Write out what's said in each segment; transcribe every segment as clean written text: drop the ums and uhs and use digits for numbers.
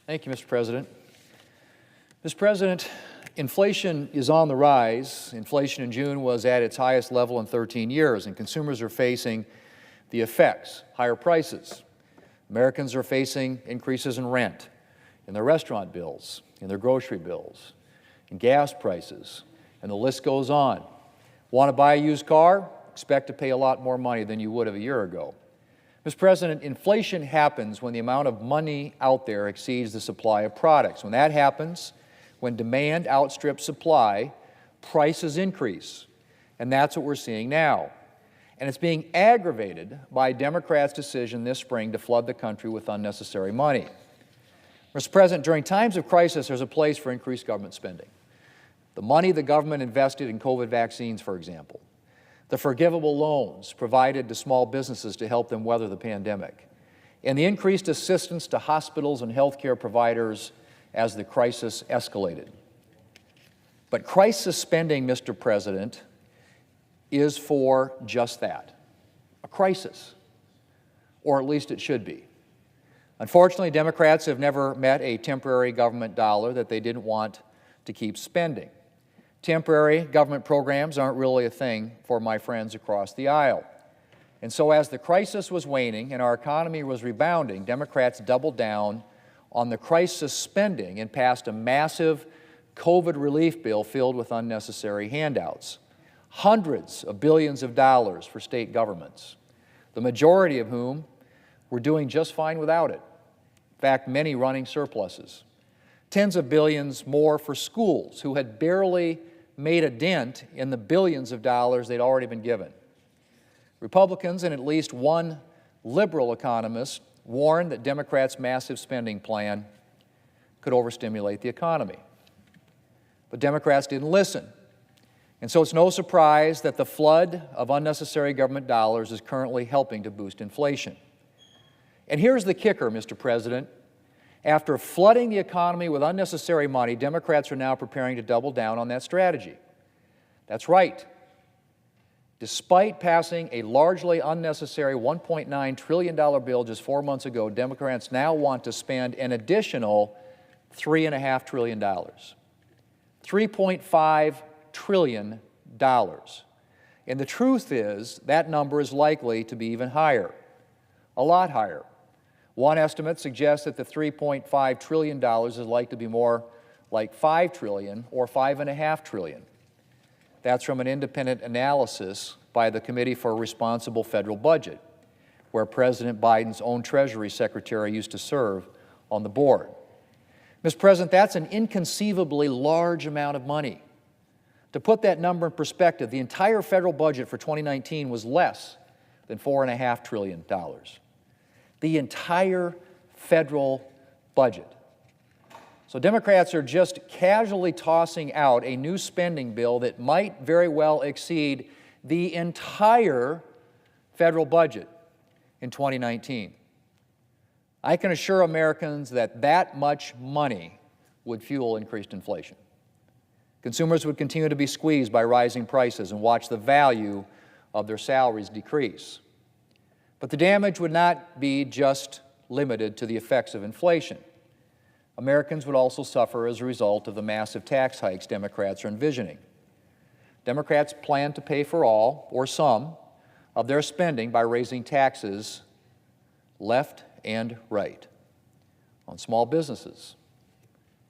Thank you, Mr. President. Mr. President, inflation is on the rise. Inflation in June was at its highest level in 13 years, and consumers are facing the effects, higher prices. Americans are facing increases in rent, in their restaurant bills, in their grocery bills, in gas prices, and the list goes on. Want to buy a used car? Expect to pay a lot more money than you would have a year ago. Mr. President, inflation happens when the amount of money out there exceeds the supply of products. When that happens, when demand outstrips supply, prices increase. And that's what we're seeing now. And it's being aggravated by Democrats' decision this spring to flood the country with unnecessary money. Mr. President, during times of crisis, there's a place for increased government spending. The money the government invested in COVID vaccines, for example, the forgivable loans provided to small businesses to help them weather the pandemic, and the increased assistance to hospitals and healthcare providers as the crisis escalated. But crisis spending, Mr. President, is for just that, a crisis, or at least it should be. Unfortunately, Democrats have never met a temporary government dollar that they didn't want to keep spending. Temporary government programs aren't really a thing for my friends across the aisle. And so as the crisis was waning and our economy was rebounding, Democrats doubled down on the crisis spending and passed a massive COVID relief bill filled with unnecessary handouts. Hundreds of billions of dollars for state governments, the majority of whom were doing just fine without it. In fact, many running surpluses. Tens of billions more for schools who had barely made a dent in the billions of dollars they'd already been given. Republicans and at least one liberal economist warned that Democrats' massive spending plan could overstimulate the economy. But Democrats didn't listen. And so it's no surprise that the flood of unnecessary government dollars is currently helping to boost inflation. And here's the kicker, Mr. President. After flooding the economy with unnecessary money, Democrats are now preparing to double down on that strategy. That's right. Despite passing a largely unnecessary $1.9 trillion bill just 4 months ago, Democrats now want to spend an additional $3.5 trillion. $3.5 trillion. And the truth is, that number is likely to be even higher, a lot higher. One estimate suggests that the $3.5 trillion is likely to be more like $5 trillion or $5.5 trillion. That's from an independent analysis by the Committee for a Responsible Federal Budget, where President Biden's own Treasury Secretary used to serve on the board. Mr. President, that's an inconceivably large amount of money. To put that number in perspective, the entire federal budget for 2019 was less than $4.5 trillion. The entire federal budget. So Democrats are just casually tossing out a new spending bill that might very well exceed the entire federal budget in 2019. I can assure Americans that that much money would fuel increased inflation. Consumers would continue to be squeezed by rising prices and watch the value of their salaries decrease. But the damage would not be just limited to the effects of inflation. Americans would also suffer as a result of the massive tax hikes Democrats are envisioning. Democrats plan to pay for all, or some, of their spending by raising taxes left and right on small businesses,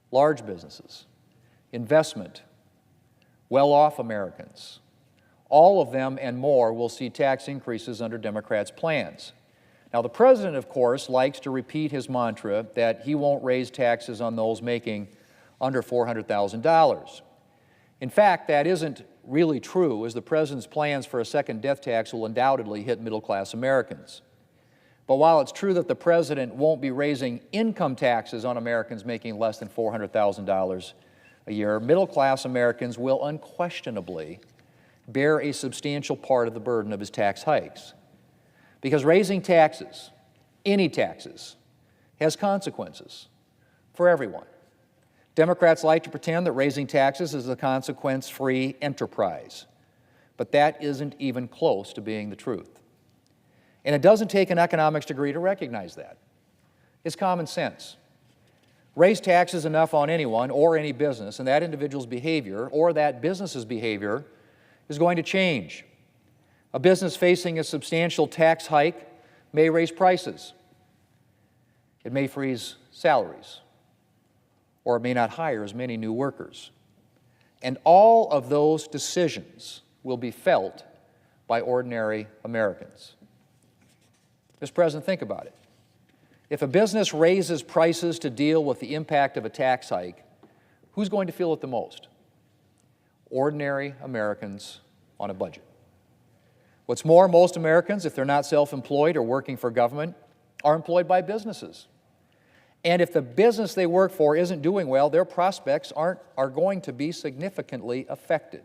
large businesses, investment, well-off Americans. All of them and more will see tax increases under Democrats' plans. Now, the president, of course, likes to repeat his mantra that he won't raise taxes on those making under $400,000. In fact, that isn't really true, as the president's plans for a second death tax will undoubtedly hit middle-class Americans. But while it's true that the president won't be raising income taxes on Americans making less than $400,000 a year, middle-class Americans will unquestionably bear a substantial part of the burden of his tax hikes. Because raising taxes, any taxes, has consequences for everyone. Democrats like to pretend that raising taxes is a consequence-free enterprise, but that isn't even close to being the truth. And it doesn't take an economics degree to recognize that. It's common sense. Raise taxes enough on anyone or any business, and that individual's behavior or that business's behavior is going to change. A business facing a substantial tax hike may raise prices. It may freeze salaries, or it may not hire as many new workers. And all of those decisions will be felt by ordinary Americans. Mr. President, think about it. If a business raises prices to deal with the impact of a tax hike, who's going to feel it the most? Ordinary Americans on a budget. What's more, most Americans, if they're not self-employed or working for government, are employed by businesses. And if the business they work for isn't doing well, their prospects are going to be significantly affected.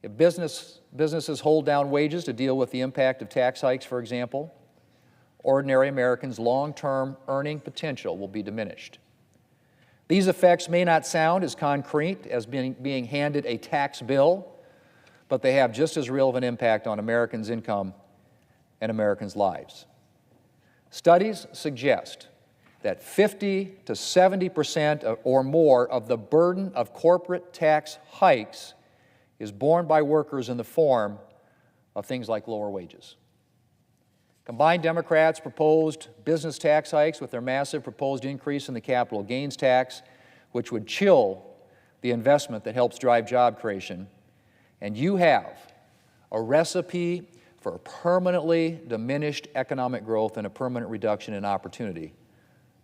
If businesses hold down wages to deal with the impact of tax hikes, for example, ordinary Americans' long-term earning potential will be diminished. These effects may not sound as concrete as being handed a tax bill, but they have just as real of an impact on Americans' income and Americans' lives. Studies suggest that 50 to 70% or more of the burden of corporate tax hikes is borne by workers in the form of things like lower wages. Combined, Democrats proposed business tax hikes with their massive proposed increase in the capital gains tax, which would chill the investment that helps drive job creation. And you have a recipe for permanently diminished economic growth and a permanent reduction in opportunity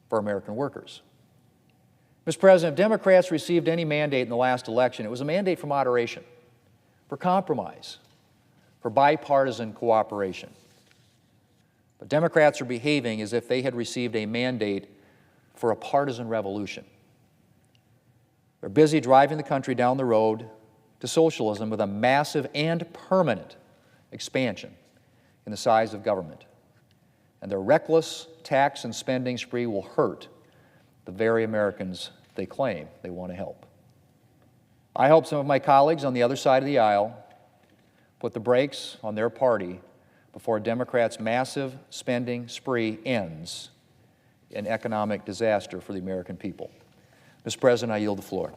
for American workers. Mr. President, if Democrats received any mandate in the last election, it was a mandate for moderation, for compromise, for bipartisan cooperation. But Democrats are behaving as if they had received a mandate for a partisan revolution. They're busy driving the country down the road to socialism with a massive and permanent expansion in the size of government. And their reckless tax and spending spree will hurt the very Americans they claim they want to help. I hope some of my colleagues on the other side of the aisle put the brakes on their party before Democrats' massive spending spree ends in economic disaster for the American people. Mr. President, I yield the floor.